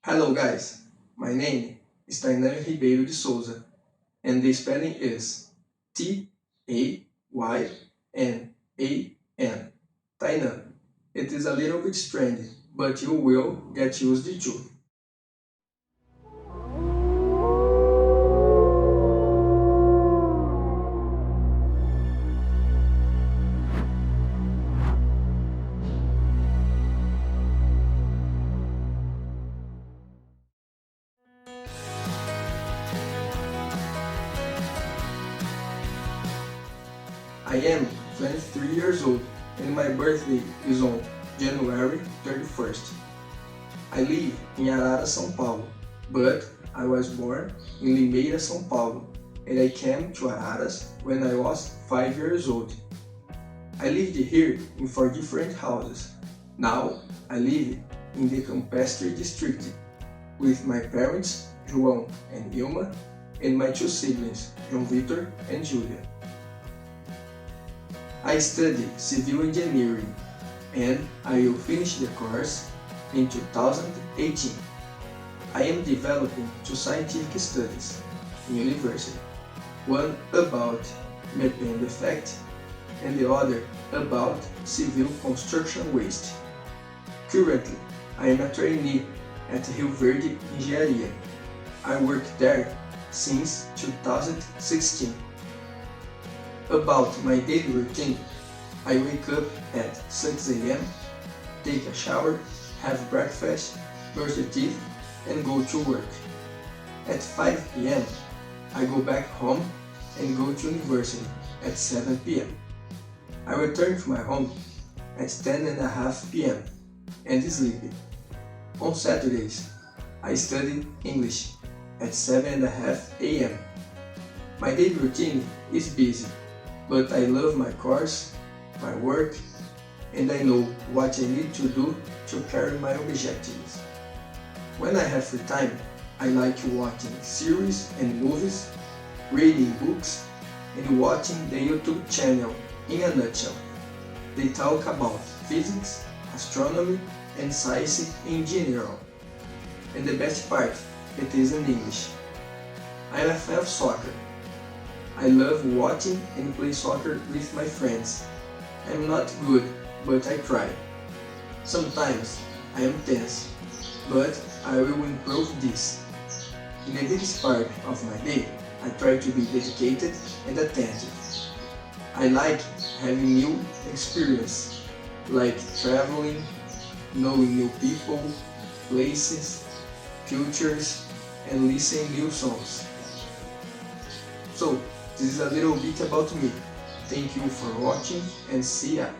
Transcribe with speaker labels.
Speaker 1: Hello guys, my name is Taynan Ribeiro de Souza and the spelling is Taynan. Taynan. It is a little bit strange, but you will get used to. I am 23 years old and my birthday is on January 31st. I live in Araras, São Paulo, but I was born in Limeira, São Paulo, and I came to Araras when I was 5 years old. I lived here in 4 different houses. Now I live in the Campestre district with my parents, João and Ilma, and my 2 siblings, João Victor and Julia. I study civil engineering and I will finish the course in 2018. I am developing 2 scientific studies in university, one about methane effect and the other about civil construction waste. Currently, I am a trainee at Rio Verde Engenharia. I work there since 2016. About my daily routine, I wake up at 6 a.m., take a shower, have breakfast, brush the teeth, and go to work. At 5 p.m., I go back home and go to university at 7 p.m. I return to my home at 10:30 p.m. and sleep. On Saturdays, I study English at 7:30 a.m. My daily routine is busy, but I love my course, my work, and I know what I need to do to carry my objectives. When I have free time, I like watching series and movies, reading books, and watching the YouTube channel In a Nutshell. They talk about physics, astronomy, and science in general. And the best part, it is in English. I am a fan of soccer. I love watching and play soccer with my friends. I'm not good, but I try. Sometimes I am tense, but I will improve this. In the biggest part of my day, I try to be dedicated and attentive. I like having new experience, like traveling, knowing new people, places, cultures, and listening new songs. So, this is a little bit about me. Thank you for watching and see ya!